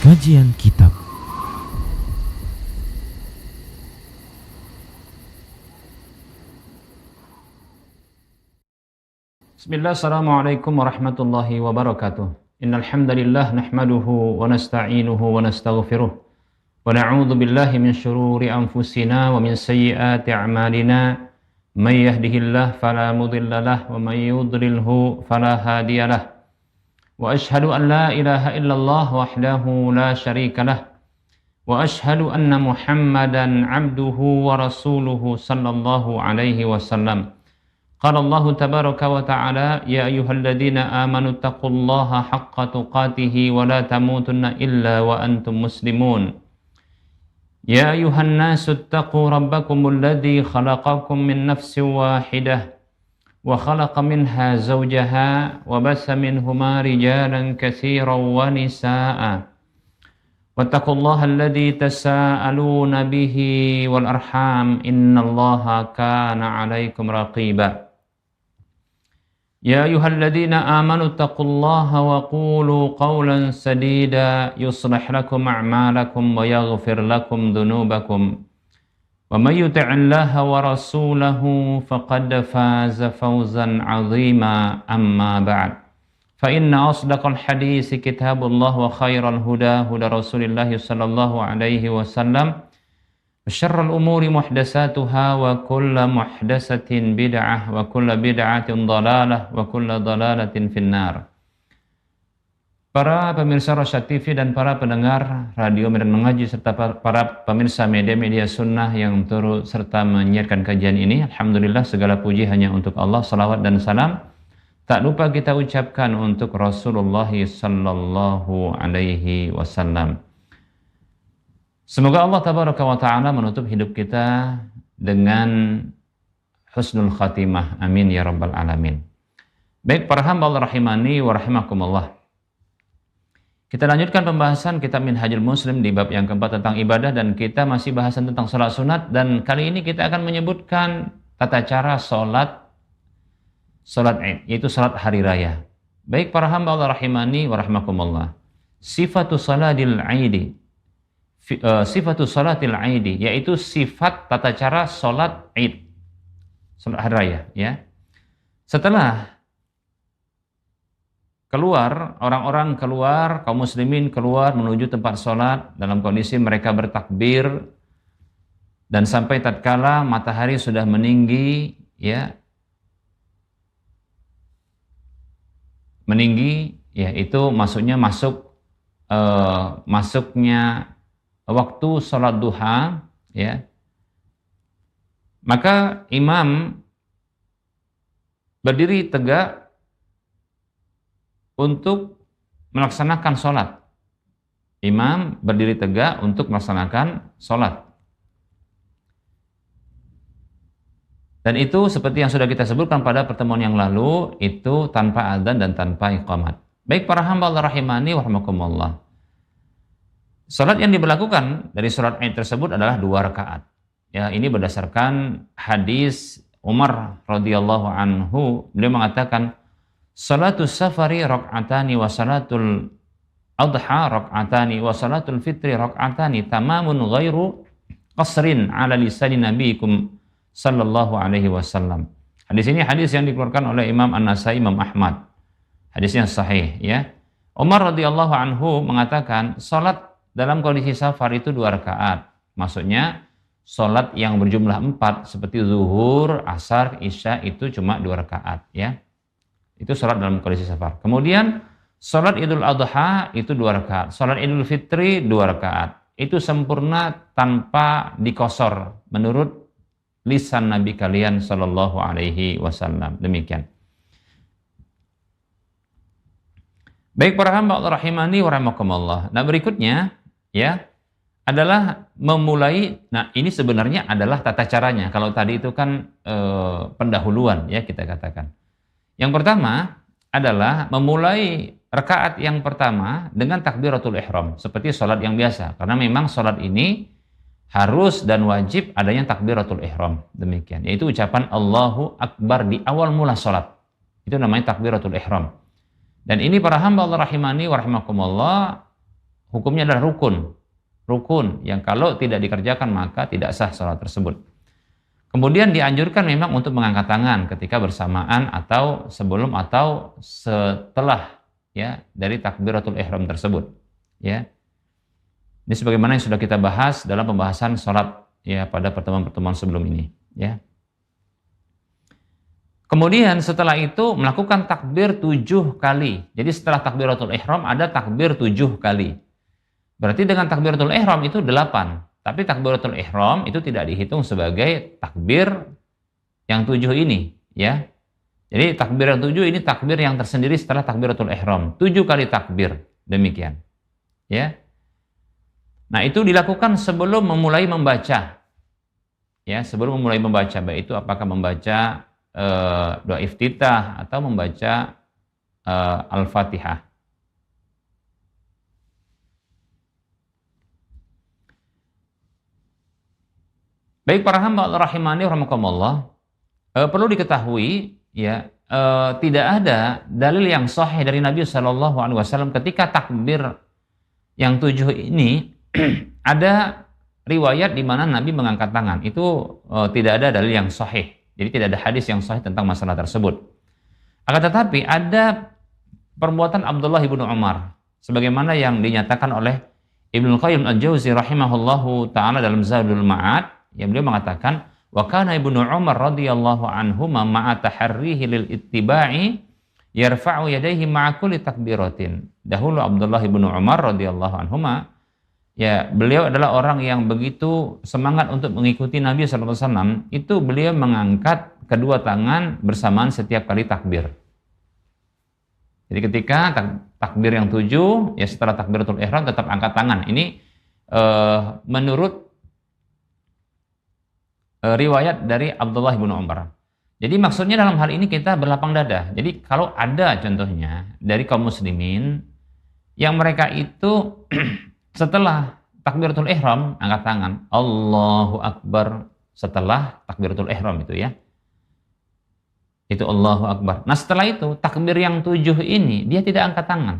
Kajian Kitab. Bismillah, assalamualaikum warahmatullahi wabarakatuh. Innal hamdalillah nahmaduhu wa nasta'inuhu wa nastaghfiruh wa na'udzu billahi min syururi anfusina wa min sayyiati a'malina. May yahdihillahu fala mudilla lahu wa may yudlilhu fala hadiyalah. Wa asyhadu an la ilaha illallah wahdahu la syarika lah. Wa asyhadu anna Muhammadan 'abduhu wa rasuluhu sallallahu alaihi wasallam. Qala Allah tabaraka wa ta'ala, ya ayyuhalladzina amanu taqullaha haqqa tuqatih wa la tamutunna illa wa antum muslimun. Ya ayyuhan nasu taqu rabbakumul ladzi khalaqakum min nafsin wahidah wa khalaqa minha zawjaha wa bassa minhuma rijalan katsiran wa nisaa'a. Wattaqullaha alladzi tasaaluna bihi wal arham innallaha kana 'alaikum raqiba. Ya ayyuhalladzina amanu taqullaha wa qulu qawlan sadida yuslih lakum a'malakum wa yaghfir lakum dhunubakum wa may yuti'illaha wa rasulahu faqad faza fawzan 'azima. Amma ba'd, fa inna asdaqal hadisi kitabullah wa khairal huda huda Rasulillah sallallahu alaihi wasallam. Syarrul umuri muhdatsatuha wa kullu muhdatsatin bid'ah wa kullu bid'atin dhalalah wa kullu dhalalatin finnar. Para pemirsa Rosyad TV dan para pendengar Radio Medan Mengaji serta para pemirsa media-media sunnah yang turut serta menyiarkan kajian ini, alhamdulillah segala puji hanya untuk Allah, salawat dan salam tak lupa kita ucapkan untuk Rasulullah sallallahu alaihi wasallam. Semoga Allah tabaraka wa ta'ala menutup hidup kita dengan husnul khatimah. Amin ya rabbal alamin. Baik para hamba Allah rahimani wa rahimakumullah. Kita lanjutkan pembahasan kitab Minhajul Muslim di bab yang keempat tentang ibadah, dan kita masih bahasan tentang salat sunat, dan kali ini kita akan menyebutkan tata cara salat Id, yaitu salat hari raya. Baik para hamba Allah rahimani wa rahimakumullah. Sifatu salatil Aidi, sifatu salatil Aidi, yaitu sifat tata cara salat Id, salat hari raya, ya. Setelah keluar, orang-orang keluar, kaum muslimin keluar menuju tempat salat dalam kondisi mereka bertakbir, dan sampai tatkala matahari sudah meninggi, ya, meninggi, ya, itu maksudnya masuknya waktu salat duha, ya, maka imam berdiri tegak untuk melaksanakan salat. Imam berdiri tegak untuk melaksanakan salat. Dan itu seperti yang sudah kita sebutkan pada pertemuan yang lalu, itu tanpa adzan dan tanpa iqamat. Baik para hamba Allah rahimani wa rahimakumullah. Salat yang diberlakukan dari salat Id tersebut adalah 2 rakaat. Ya, ini berdasarkan hadis Umar radhiyallahu anhu. Beliau mengatakan, salatus safari rak'atani wa salatul adha rak'atani wa salatul fitri rak'atani tamamun ghairu qasrin ala lisani nabiyikum sallallahu alaihi wasallam. Hadis ini hadis yang dikeluarkan oleh Imam An-Nasai, Imam Ahmad. Hadisnya sahih, ya. Umar radhiyallahu anhu mengatakan salat dalam kondisi safar itu 2 rakaat. Maksudnya salat yang berjumlah 4 seperti zuhur, asar, isya itu cuma 2 rakaat, ya. Itu salat dalam kondisi safar. Kemudian salat Idul Adha itu 2 rakaat. Salat Idul Fitri 2 rakaat. Itu sempurna tanpa dikosor menurut lisan Nabi kalian sallallahu alaihi wasallam. Demikian. Baik para hamba Allah rahimani wa rahimakumullah. Nah, berikutnya, ya, adalah memulai. Nah, ini sebenarnya adalah tata caranya. Kalau tadi itu kan pendahuluan, ya, kita katakan. Yang pertama adalah memulai rakaat yang pertama dengan takbiratul ihram seperti salat yang biasa, karena memang salat ini harus dan wajib adanya takbiratul ihram. Demikian, yaitu ucapan Allahu Akbar di awal mula salat. Itu namanya takbiratul ihram. Dan ini para hamba Allah rahimani wa rahimakumullah, hukumnya adalah rukun. Rukun yang kalau tidak dikerjakan maka tidak sah salat tersebut. Kemudian dianjurkan memang untuk mengangkat tangan ketika bersamaan atau sebelum atau setelah ya dari takbiratul ihram tersebut. Ya. Ini sebagaimana yang sudah kita bahas dalam pembahasan salat ya pada pertemuan-pertemuan sebelum ini, ya. Kemudian setelah itu melakukan takbir 7 kali. Jadi setelah takbiratul ihram ada takbir 7 kali. Berarti dengan takbiratul ihram itu 8. Tapi takbiratul ihram itu tidak dihitung sebagai takbir yang 7 ini, ya. Jadi takbir yang 7 ini takbir yang tersendiri setelah takbiratul ihram. 7 kali takbir, demikian. Ya. Nah, itu dilakukan sebelum memulai membaca. Ya, sebelum memulai membaca, baik itu apakah membaca doa iftitah atau membaca Al-Fatihah. Baik para hamba Allah rahimani rahimakumullah, perlu diketahui ya, tidak ada dalil yang sahih dari Nabi Shallallahu alaihi wasallam ketika takbir yang 7 ini ada riwayat di mana Nabi mengangkat tangan. Itu tidak ada dalil yang sahih. Jadi tidak ada hadis yang sahih tentang masalah tersebut. Akan tetapi ada perbuatan Abdullah ibnu Umar sebagaimana yang dinyatakan oleh Ibnu Qayyim Al-Jauzi rahimahullahu taala dalam Zadul Ma'ad, yang beliau mengatakan wa kana Ibnu Umar radhiyallahu anhu ma'a taharrihi lil ittiba'i yarfa'u yadayhi ma'a kulli takbiratin. Dahulu Abdullah ibnu Umar radhiyallahu anhuma, ya, beliau adalah orang yang begitu semangat untuk mengikuti Nabi SAW, itu beliau mengangkat kedua tangan bersamaan setiap kali takbir. Jadi ketika takbir yang 7, ya setelah takbiratul ihram tetap angkat tangan. Ini menurut riwayat dari Abdullah bin Umar. Jadi maksudnya dalam hal ini kita berlapang dada. Jadi kalau ada contohnya dari kaum muslimin yang mereka itu setelah takbiratul ihram angkat tangan, Allahu Akbar setelah takbiratul ihram itu ya. Itu Allahu Akbar. Nah setelah itu takbir yang 7 ini dia tidak angkat tangan.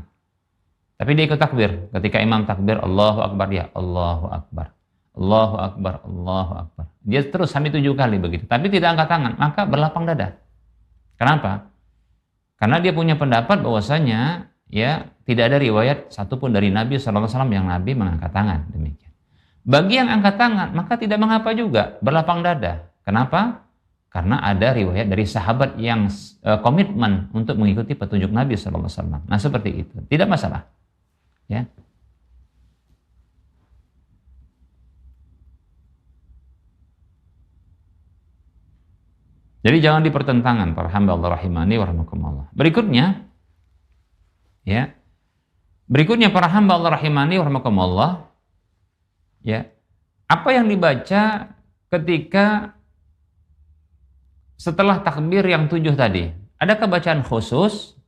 Tapi dia ikut takbir. Ketika imam takbir Allahu Akbar, dia Allahu Akbar. Allahu Akbar, Allahu Akbar. Dia terus sampai 7 kali begitu. Tapi tidak angkat tangan, maka berlapang dada. Kenapa? Karena dia punya pendapat bahwasanya ya tidak ada riwayat satupun dari Nabi SAW yang Nabi mengangkat tangan, demikian. Bagi yang angkat tangan maka tidak mengapa juga, berlapang dada. Kenapa? Karena ada riwayat dari sahabat yang komitmen untuk mengikuti petunjuk Nabi SAW. Nah seperti itu, tidak masalah. Ya. Jadi jangan dipertentangkan para hamba Allah rahimani wa rahimakumullah. Berikutnya, ya. Berikutnya para hamba Allah rahimani wa rahimakumullah, ya. Apa yang dibaca ketika setelah takbir yang 7 tadi? Adakah bacaan khusus?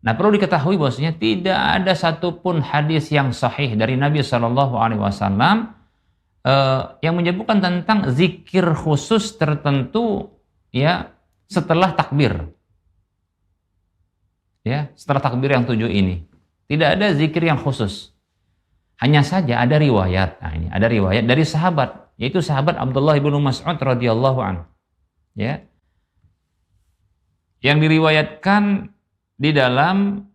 Nah, perlu diketahui bahwasanya tidak ada satupun hadis yang sahih dari Nabi Shallallahu alaihi wasallam yang menyebutkan tentang zikir khusus tertentu ya setelah takbir. Ya, setelah takbir yang 7 ini. Tidak ada zikir yang khusus. Hanya saja ada riwayat. Nah, ini ada riwayat dari sahabat, yaitu sahabat Abdullah bin Mas'ud radhiyallahu anhu. Ya. Yang diriwayatkan di dalam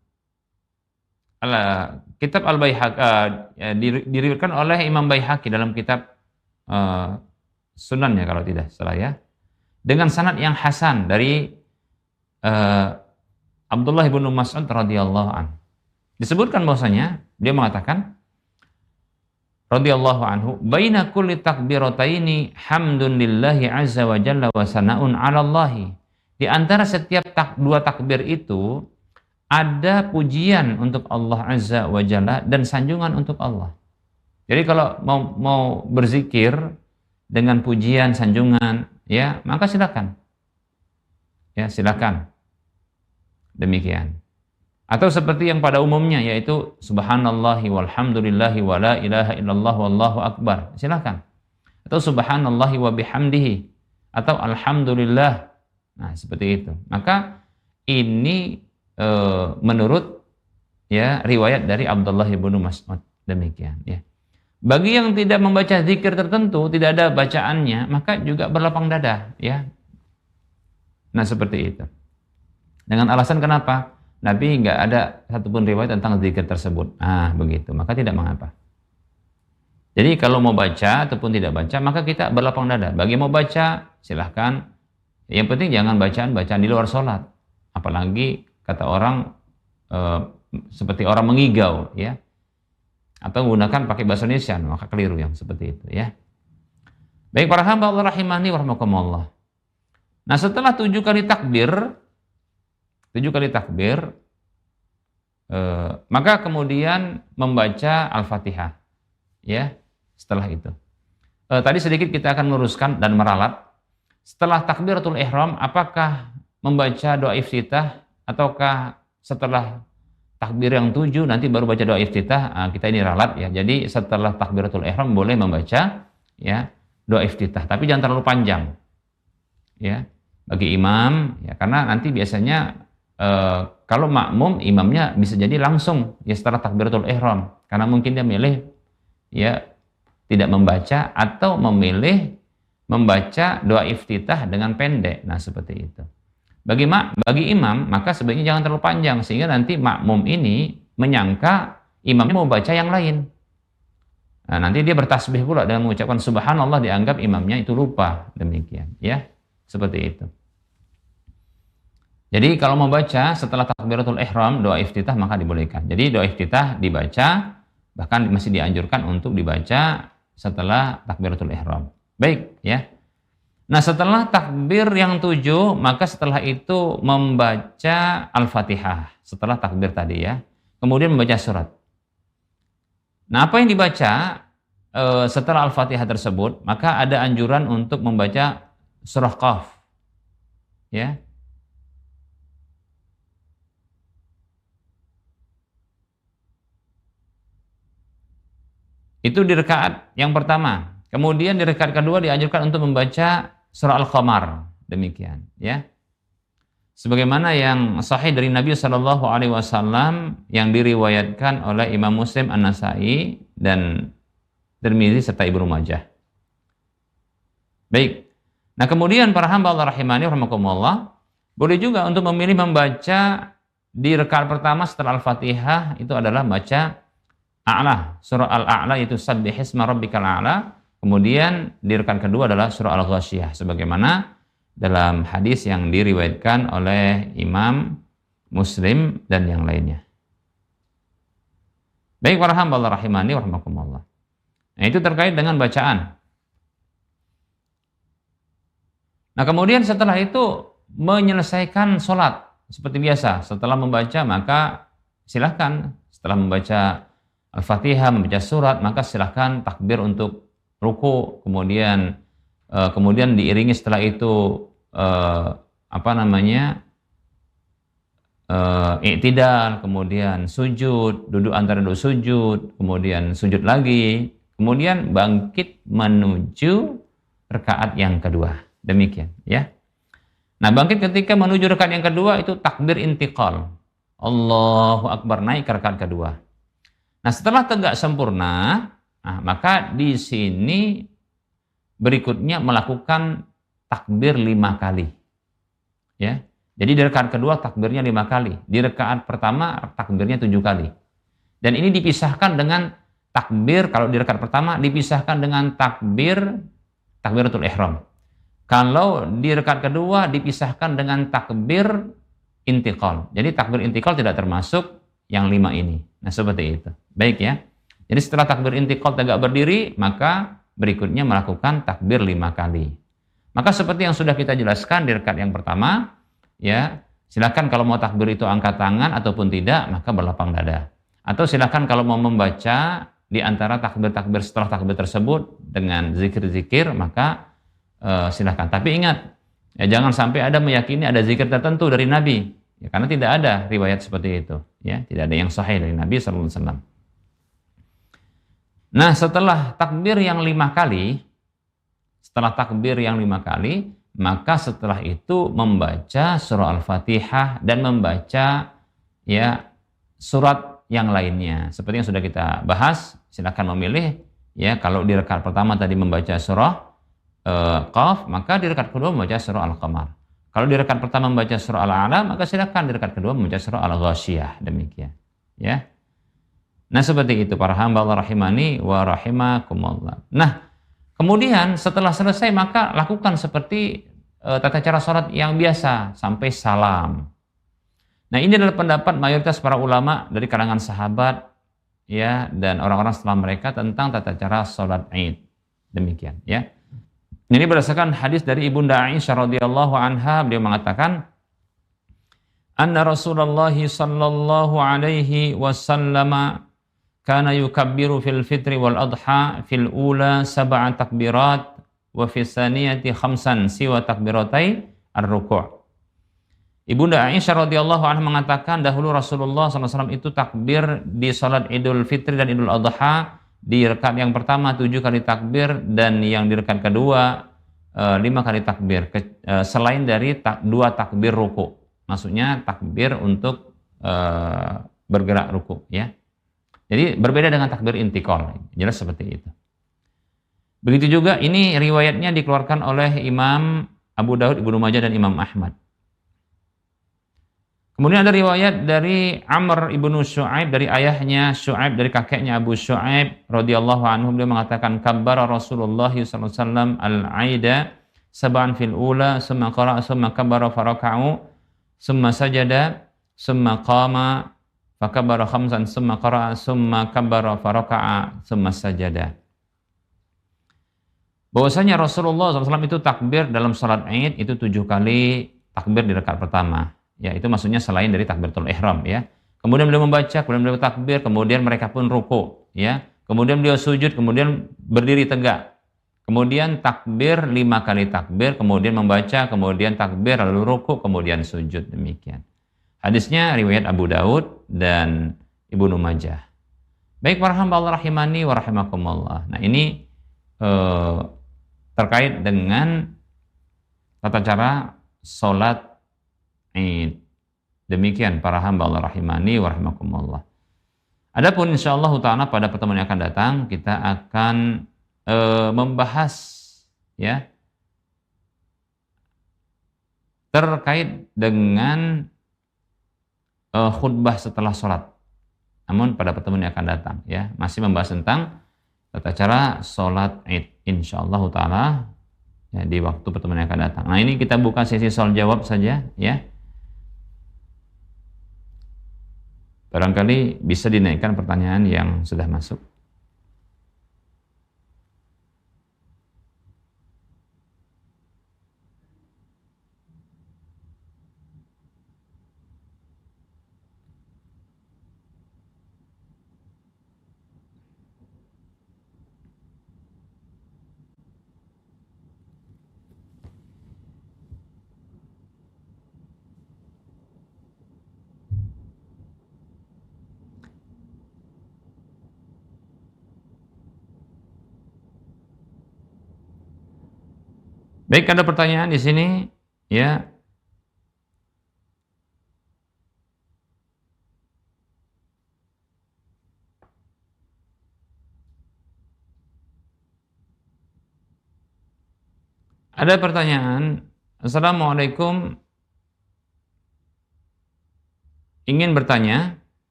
kitab Al-Baihaqi, diriwayatkan oleh Imam Baihaqi dalam kitab Sunannya kalau tidak salah ya. Dengan sanad yang hasan dari Abdullah bin Mas'ud radhiyallahu anhu. Disebutkan bahwasanya dia mengatakan radhiyallahu anhu, baina kulli takbirataini hamdun lillahi azza wa jalla wa sana'un 'ala Allah. Di antara setiap dua takbir itu ada pujian untuk Allah azza wa jalla dan sanjungan untuk Allah. Jadi kalau mau berzikir dengan pujian, sanjungan, ya, maka silakan. Ya, silakan. Demikian. Atau seperti yang pada umumnya yaitu subhanallahi walhamdulillahi wa la ilaha illallah wallahu akbar. Silakan. Atau subhanallahi wa bihamdihi atau alhamdulillah. Nah, seperti itu. Maka ini menurut ya riwayat dari Abdullah bin Mas'ud. Demikian ya. Bagi yang tidak membaca zikir tertentu, tidak ada bacaannya, maka juga berlapang dada ya. Nah, seperti itu. Dengan alasan kenapa? Nabi nggak ada satupun riwayat tentang zikir tersebut. Begitu. Maka tidak mengapa. Jadi kalau mau baca ataupun tidak baca, maka kita berlapang dada. Bagi mau baca, silahkan. Yang penting jangan bacaan di luar sholat. Apalagi kata orang seperti orang mengigau, ya. Atau menggunakan pakai bahasa Indonesia, maka keliru yang seperti itu, ya. Baik para hamba Allah rahimani wa rahmakumullah. Nah, setelah 7 kali takbir, maka kemudian membaca Al-Fatihah, ya. Setelah itu, tadi sedikit kita akan meluruskan dan meralat. Setelah takbiratul ihram, apakah membaca doa iftitah ataukah setelah takbir yang 7 nanti baru baca doa iftitah? Kita ini ralat ya. Jadi setelah takbiratul ihram boleh membaca ya doa iftitah, tapi jangan terlalu panjang. Ya, bagi imam ya, karena nanti biasanya kalau makmum imamnya bisa jadi langsung ya setelah takbiratul ihram, karena mungkin dia milih ya tidak membaca atau memilih membaca doa iftitah dengan pendek. Nah, seperti itu. Bagi imam, maka sebaiknya jangan terlalu panjang sehingga nanti makmum ini menyangka imamnya mau baca yang lain. Nah, nanti dia bertasbih pula dengan mengucapkan subhanallah, dianggap imamnya itu lupa. Demikian, ya. Seperti itu. Jadi kalau mau baca setelah takbiratul ihram doa iftitah maka dibolehkan. Jadi doa iftitah dibaca, bahkan masih dianjurkan untuk dibaca setelah takbiratul ihram. Baik, ya. Nah, setelah takbir yang 7, maka setelah itu membaca Al-Fatihah. Setelah takbir tadi ya. Kemudian membaca surat. Nah, apa yang dibaca setelah Al-Fatihah tersebut, maka ada anjuran untuk membaca surah Qaf. Ya. Itu di rakaat yang pertama. Kemudian di rakaat kedua dianjurkan untuk membaca surah Al-Qamar. Demikian, ya. Sebagaimana yang sahih dari Nabi Shallallahu Alaihi Wasallam yang diriwayatkan oleh Imam Muslim, An-Nasai dan Tirmidzi serta Ibnu Majah. Baik. Nah, kemudian para hamba Allah rahimani rahimakumullah, boleh juga untuk memilih membaca di rakaat pertama setelah Al-Fatihah itu adalah baca A'la, surah Al-A'la itu Sabbihisma rabbikal a'la. Kemudian di rakaat kedua adalah surah Al-Ghasyiyah sebagaimana dalam hadis yang diriwayatkan oleh Imam Muslim dan yang lainnya. Baik para hamba Allah rahimani wa rahimakumullah. Nah, itu terkait dengan bacaan. Nah, kemudian setelah itu menyelesaikan sholat seperti biasa. Setelah membaca maka silahkan setelah membaca Al-Fatihah, membaca surat, maka silahkan takbir untuk ruku, kemudian diiringi setelah itu i'tidal, kemudian sujud, duduk antara dua sujud, kemudian sujud lagi, kemudian bangkit menuju rakaat yang kedua. Demikian, ya. Nah, bangkit ketika menuju rakaat yang kedua itu takbir intiqal. Allahu Akbar, naik ke rakaat kedua. Nah, setelah tegak sempurna, maka di sini berikutnya melakukan takbir 5 kali. Ya. Jadi di rakaat kedua takbirnya 5 kali. Di rakaat pertama takbirnya 7 kali. Dan ini dipisahkan dengan takbir, kalau di rakaat pertama dipisahkan dengan takbiratul ihram. Kalau di rakaat kedua dipisahkan dengan takbir intiqal. Jadi takbir intiqal tidak termasuk yang 5 ini. Nah, seperti itu. Baik ya. Jadi setelah takbir intiqal tegak berdiri, maka berikutnya melakukan takbir 5 kali. Maka seperti yang sudah kita jelaskan di rakaat yang pertama, ya, silakan kalau mau takbir itu angkat tangan ataupun tidak, maka berlapang dada. Atau silakan kalau mau membaca di antara takbir-takbir setelah takbir tersebut dengan zikir-zikir, maka silakan. Tapi ingat, ya, jangan sampai ada meyakini ada zikir tertentu dari Nabi. Ya, karena tidak ada riwayat seperti itu, ya, tidak ada yang sahih dari Nabi sallallahu alaihi wasallam. Nah, setelah takbir yang 5 kali, maka setelah itu membaca surah Al-Fatihah dan membaca ya surat yang lainnya. Seperti yang sudah kita bahas, silakan memilih ya. Kalau di rakaat pertama tadi membaca surah Qaf, maka di rakaat kedua membaca surah Al-Qamar. Kalau di rakaat pertama membaca surah Al-A'la, maka silakan di rakaat kedua membaca surah Al-Ghasyiyah. Demikian. Ya. Nah, seperti itu para hamba Allah rahimani wa rahimakumullah. Nah, kemudian setelah selesai maka lakukan seperti tata cara salat yang biasa sampai salam. Nah, ini adalah pendapat mayoritas para ulama dari kalangan sahabat ya dan orang-orang setelah mereka tentang tata cara salat Id. Demikian, ya. Ini berdasarkan hadis dari Ibunda Aisyah radhiyallahu anha, beliau mengatakan, "Anna Rasulullah sallallahu alaihi wasallam kana yukabbiru fil fitri wal adha fil ula sab'a takbirat wa fis saniyati khamsan siwa takbiratai ar-ruku'." Ibunda Aisyah radhiyallahu anha mengatakan dahulu Rasulullah SAW itu takbir di salat Idul Fitri dan Idul Adha di rakaat yang pertama 7 kali takbir dan yang di rakaat kedua 5 kali takbir selain dari 2 takbir ruku. Maksudnya takbir untuk bergerak ruku ya. Jadi berbeda dengan takbir intikal. Jelas seperti itu. Begitu juga ini riwayatnya dikeluarkan oleh Imam Abu Daud, Ibnu Majah dan Imam Ahmad. Kemudian ada riwayat dari Amr ibnu Syu'aib dari ayahnya Syu'aib dari kakeknya Abu Syu'aib radhiyallahu anhu, beliau mengatakan kabbara Rasulullah sallallahu alaihi wasallam al-aida sab'an fil ula summa qara'a summa kabbara faraka'u summa sajada summa qama fakabbara khamsan summa qara'a summa kabbara faraka'a summa sajada. Bahwasanya Rasulullah SAW itu takbir dalam salat Id itu 7 kali takbir di rakaat pertama. Ya, itu maksudnya selain dari takbiratul ihram ya. Kemudian beliau membaca, kemudian beliau takbir, kemudian mereka pun ruku ya. Kemudian beliau sujud, kemudian berdiri tegak. Kemudian takbir 5 kali takbir, kemudian membaca, kemudian takbir lalu ruku, kemudian sujud. Demikian. Hadisnya riwayat Abu Daud dan Ibnu Majah. Baik para hamba Allah rahimani wa rahimakumullah. Nah, ini terkait dengan tata cara salat Id. Demikian para hamba Allah rahimani wa rahimakumullah. Adapun insyaallah ta'ala pada pertemuan yang akan datang kita akan membahas ya terkait dengan khutbah setelah sholat. Namun pada pertemuan yang akan datang ya masih membahas tentang tata cara sholat Id insyaallah ta'ala ya, di waktu pertemuan yang akan datang. Nah, ini kita buka sesi soal jawab saja ya. Barangkali bisa dinaikkan pertanyaan yang sudah masuk. Baik, ada pertanyaan di sini ya. Ada pertanyaan, Assalamualaikum, ingin bertanya,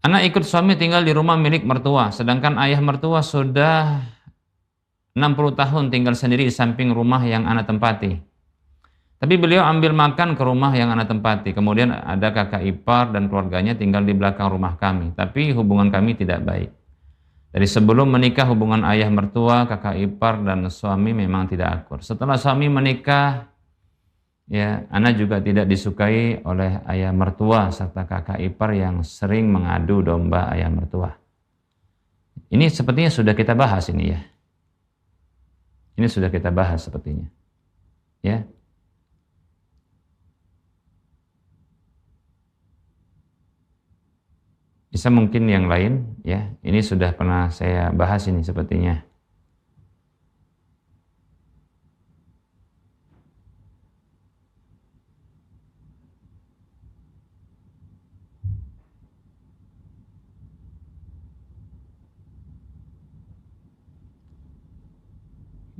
anak ikut suami tinggal di rumah milik mertua, sedangkan ayah mertua sudah 60 tahun tinggal sendiri di samping rumah yang anak tempati. Tapi beliau ambil makan ke rumah yang anak tempati. Kemudian ada kakak ipar dan keluarganya tinggal di belakang rumah kami. Tapi hubungan kami tidak baik. Dari sebelum menikah hubungan ayah mertua, kakak ipar dan suami memang tidak akur. Setelah suami menikah, ya, anak juga tidak disukai oleh ayah mertua serta kakak ipar yang sering mengadu domba ayah mertua. Ini sepertinya sudah kita bahas ini ya. Ini sudah kita bahas sepertinya. Ya. Bisa mungkin yang lain ya. Ini sudah pernah saya bahas ini sepertinya.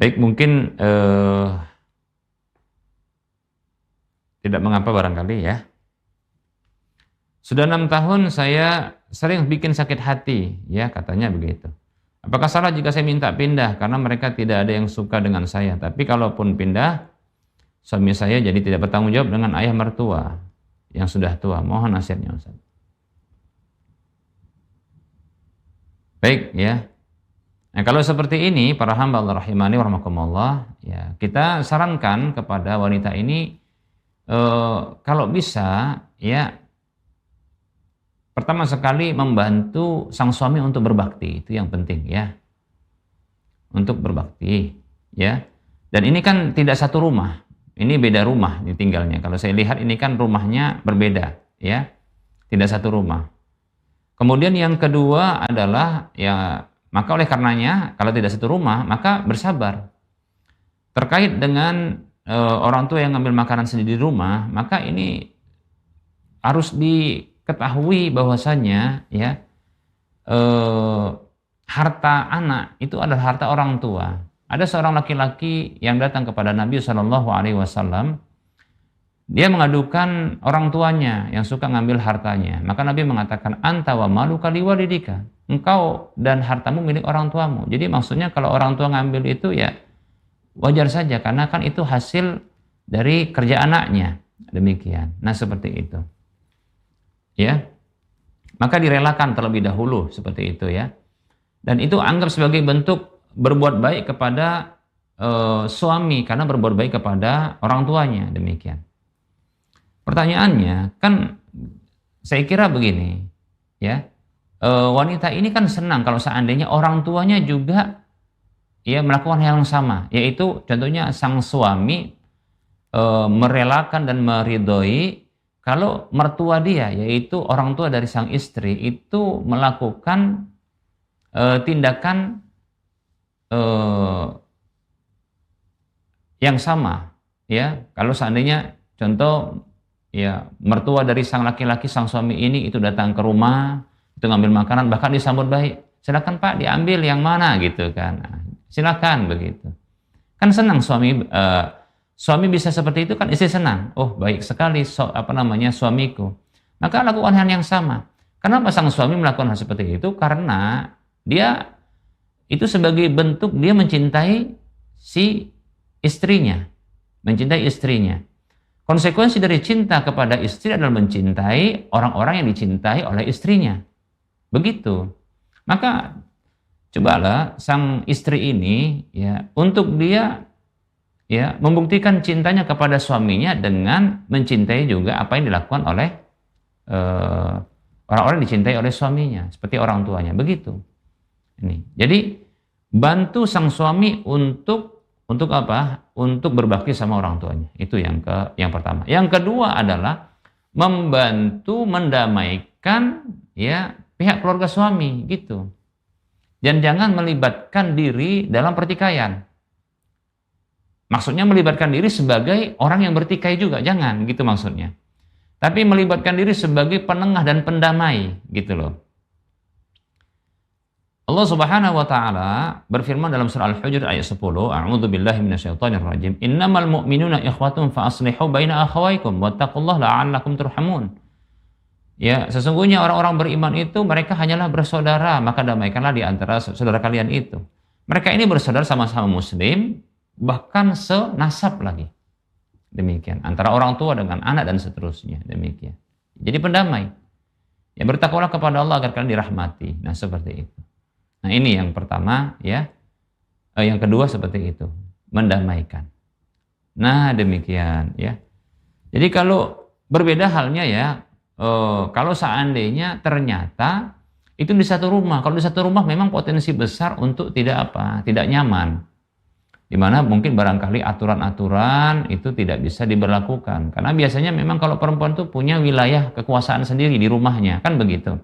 Baik, mungkin tidak mengapa barangkali ya. Sudah 6 tahun saya sering bikin sakit hati, ya katanya begitu. Apakah salah jika saya minta pindah karena mereka tidak ada yang suka dengan saya? Tapi kalaupun pindah, suami saya jadi tidak bertanggung jawab dengan ayah mertua yang sudah tua. Mohon nasihatnya Ustaz. Baik ya. Nah, kalau seperti ini para hamba Allah rahimani wa rahmakumullah, ya kita sarankan kepada wanita ini kalau bisa ya pertama sekali membantu sang suami untuk berbakti, itu yang penting ya. Untuk berbakti ya. Dan ini kan tidak satu rumah. Ini beda rumah ditinggalnya. Kalau saya lihat ini kan rumahnya berbeda ya. Tidak satu rumah. Kemudian yang kedua adalah ya maka oleh karenanya kalau tidak satu rumah maka bersabar. Terkait dengan orang tua yang ngambil makanan sendiri di rumah, maka ini harus diketahui bahwasanya ya harta anak itu adalah harta orang tua. Ada seorang laki-laki yang datang kepada Nabi SAW. Dia mengadukan orang tuanya yang suka ngambil hartanya. Maka Nabi mengatakan, anta wa maluka liwalidika. Engkau dan hartamu milik orang tuamu. Jadi maksudnya kalau orang tua ngambil itu ya wajar saja, karena kan itu hasil dari kerja anaknya. Demikian. Nah seperti itu. Ya, maka direlakan terlebih dahulu seperti itu ya. Dan itu anggap sebagai bentuk berbuat baik kepada suami karena berbuat baik kepada orang tuanya. Demikian. Pertanyaannya kan saya kira begini ya, wanita ini kan senang kalau seandainya orang tuanya juga ya melakukan hal yang sama, yaitu contohnya sang suami merelakan dan meridhoi kalau mertua dia, yaitu orang tua dari sang istri itu melakukan tindakan yang sama ya. Kalau seandainya contoh ya mertua dari sang laki-laki, sang suami ini itu datang ke rumah, itu ngambil makanan, bahkan disambut baik. Silakan Pak, diambil yang mana gitu kan. Nah, silakan begitu. Kan senang suami bisa seperti itu kan istri senang. Oh, baik sekali suamiku. Maka lakukan hal yang sama. Kenapa sang suami melakukan hal seperti itu? Karena dia itu sebagai bentuk dia mencintai si istrinya, mencintai istrinya. Konsekuensi dari cinta kepada istri adalah mencintai orang-orang yang dicintai oleh istrinya. Begitu. Maka cobalah sang istri ini ya untuk dia ya membuktikan cintanya kepada suaminya dengan mencintai juga apa yang dilakukan oleh orang-orang yang dicintai oleh suaminya, seperti orang tuanya. Begitu. Ini. Jadi bantu sang suami untuk apa? Untuk berbakti sama orang tuanya. Itu yang pertama. Yang kedua adalah membantu mendamaikan ya pihak keluarga suami gitu. Dan jangan melibatkan diri dalam pertikaian. Maksudnya melibatkan diri sebagai orang yang bertikai juga, jangan gitu maksudnya. Tapi melibatkan diri sebagai penengah dan pendamai gitu loh. Allah Subhanahu wa taala berfirman dalam surah Al-Hujurat ayat 10, A'udzu billahi minasyaitonir rajim. Innamal mu'minuna ikhwatun fa aslihu baina akhawaykum wattaqullaha la'allakum turhamun. Ya, sesungguhnya orang-orang beriman itu mereka hanyalah bersaudara, maka damaikanlah di antara saudara kalian itu. Mereka ini bersaudara sama-sama muslim, bahkan senasab lagi. Demikian, antara orang tua dengan anak dan seterusnya, demikian. Jadi pendamai. Ya, bertakwalah kepada Allah agar kalian dirahmati. Nah, seperti itu. Nah, ini yang pertama ya. Yang kedua seperti itu, mendamaikan. Nah, demikian ya. Jadi kalau berbeda halnya ya, kalau seandainya ternyata itu di satu rumah. Kalau di satu rumah memang potensi besar untuk tidak nyaman. Di mana mungkin barangkali aturan-aturan itu tidak bisa diberlakukan. Karena biasanya memang kalau perempuan itu punya wilayah kekuasaan sendiri di rumahnya, kan begitu.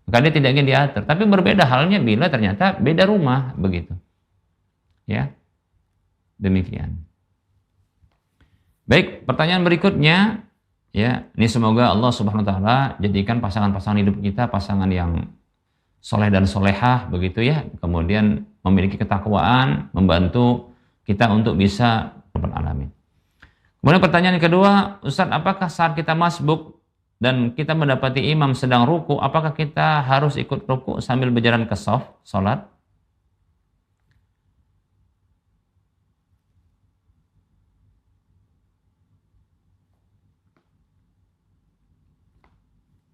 Maka dia tidak ingin diatur. Tapi berbeda halnya bila ternyata beda rumah, begitu. Ya, demikian. Baik, pertanyaan berikutnya, ya, ini semoga Allah Subhanahu Wa Taala jadikan pasangan-pasangan hidup kita pasangan yang soleh dan solehah, begitu ya. Kemudian memiliki ketakwaan, membantu kita untuk bisa Rabbal Alamin. Kemudian pertanyaan kedua, Ustaz, apakah saat kita masbuk dan kita mendapati imam sedang ruku, apakah kita harus ikut ruku sambil berjalan ke shaf salat?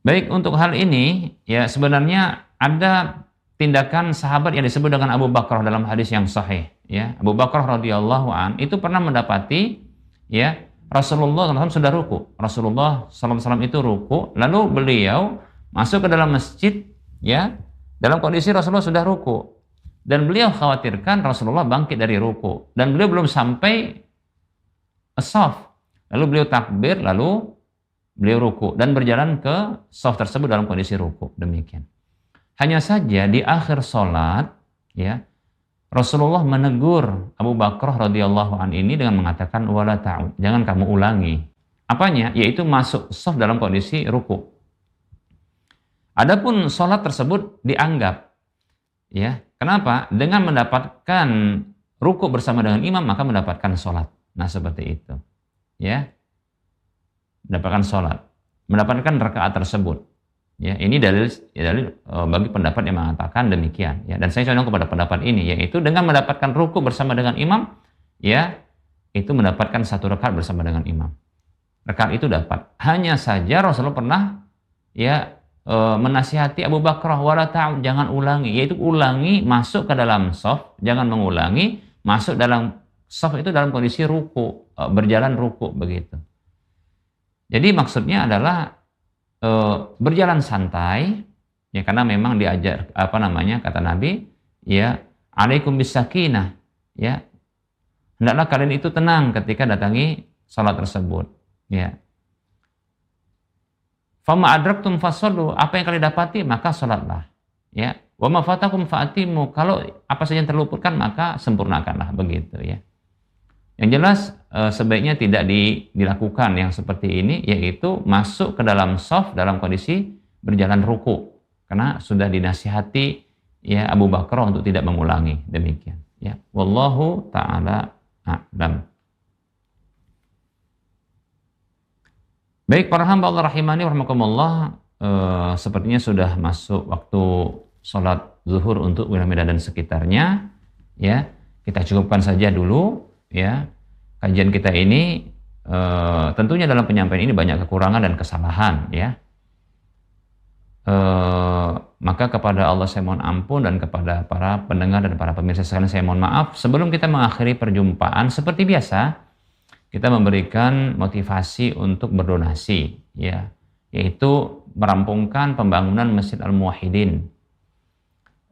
Baik, untuk hal ini ya sebenarnya ada tindakan sahabat yang disebut dengan Abu Bakar dalam hadis yang sahih ya. Abu Bakar radhiyallahu an itu pernah mendapati ya Rasulullah SAW sudah ruku. Rasulullah SAW itu ruku, lalu beliau masuk ke dalam masjid ya dalam kondisi Rasulullah sudah ruku, dan beliau khawatirkan Rasulullah bangkit dari ruku dan beliau belum sampai as-shaf. Lalu beliau takbir, lalu beliau ruku dan berjalan ke shaf tersebut dalam kondisi ruku. Demikian. Hanya saja di akhir sholat, ya, Rasulullah menegur Abu Bakar radhiyallahu an ini dengan mengatakan wala ta'ud, jangan kamu ulangi. Apanya? Yaitu masuk shaf dalam kondisi ruku. Adapun sholat tersebut dianggap, ya, kenapa? Dengan mendapatkan ruku bersama dengan imam maka mendapatkan sholat. Nah seperti itu, ya. Mendapatkan sholat, mendapatkan rakaat tersebut. Ya, ini dalil bagi pendapat yang mengatakan demikian. Ya, dan saya condong kepada pendapat ini, yaitu dengan mendapatkan ruku bersama dengan imam, ya, itu mendapatkan satu rakaat bersama dengan imam. Rakaat itu dapat. Hanya saja Rasulullah pernah, ya, menasihati Abu Bakar, wala ta'ud, jangan ulangi, yaitu ulangi masuk ke dalam shaf, jangan mengulangi masuk dalam shaf itu dalam kondisi ruku, berjalan ruku begitu. Jadi maksudnya adalah berjalan santai, ya, karena memang diajar kata Nabi, ya, alaikum bisakinah, ya, hendaklah kalian itu tenang ketika datangi salat tersebut, ya. Fama adraktum fasallu, apa yang kalian dapati maka salatlah, ya. Wa ma fatakum fa'atimu, kalau apa saja yang terluputkan maka sempurnakanlah, begitu, ya. Yang jelas sebaiknya tidak dilakukan yang seperti ini, yaitu masuk ke dalam shaf dalam kondisi berjalan ruku, karena sudah dinasihati, ya, Abu Bakar untuk tidak mengulangi. Demikian, ya. Wallahu ta'ala a'lam. Baik, para hamba Allah rahimani warahmatullah, sepertinya sudah masuk waktu sholat zuhur untuk wilayah Medan dan sekitarnya, ya. Kita cukupkan saja dulu, ya, kajian kita ini. Tentunya dalam penyampaian ini banyak kekurangan dan kesalahan, ya. Maka kepada Allah saya mohon ampun, dan kepada para pendengar dan para pemirsa sekalian saya mohon maaf. Sebelum kita mengakhiri perjumpaan, seperti biasa kita memberikan motivasi untuk berdonasi, ya, yaitu merampungkan pembangunan Masjid Al-Muwahhidin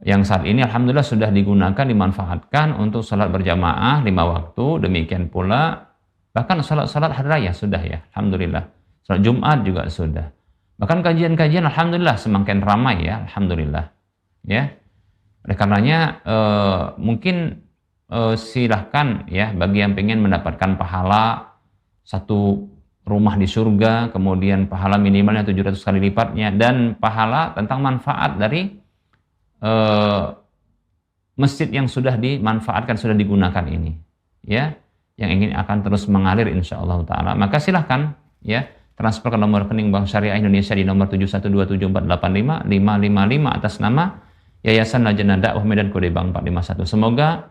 yang saat ini alhamdulillah sudah digunakan, dimanfaatkan untuk salat berjamaah 5 waktu, demikian pula bahkan salat hari raya sudah, ya, alhamdulillah. Salat Jumat juga sudah. Bahkan kajian-kajian alhamdulillah semakin ramai, ya, alhamdulillah, ya. Oleh karenanya mungkin silahkan, ya, bagi yang ingin mendapatkan pahala satu rumah di surga, kemudian pahala minimalnya 700 kali lipatnya, dan pahala tentang manfaat dari masjid yang sudah dimanfaatkan, sudah digunakan ini, ya, yang ingin akan terus mengalir insyaallah taala, maka silahkan, ya, transfer ke nomor rekening Bank Syariah Indonesia di nomor 71274855555 atas nama Yayasan Lajnah Dakwah Medan kode Bank 451. Semoga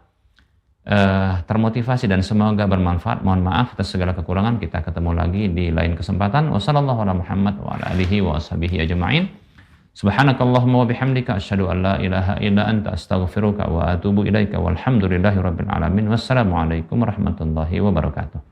termotivasi dan semoga bermanfaat. Mohon maaf atas segala kekurangan. Kita ketemu lagi di lain kesempatan. Wassallallahu ala Muhammad wa ala alihi wa ashabihi ajma'in. Subhanakallahumma wa bihamdika asyhadu an la ilaha illa anta astaghfiruka wa atubu ilaika walhamdulillahi rabbil alamin. Wassalamualaikum warahmatullahi wabarakatuh.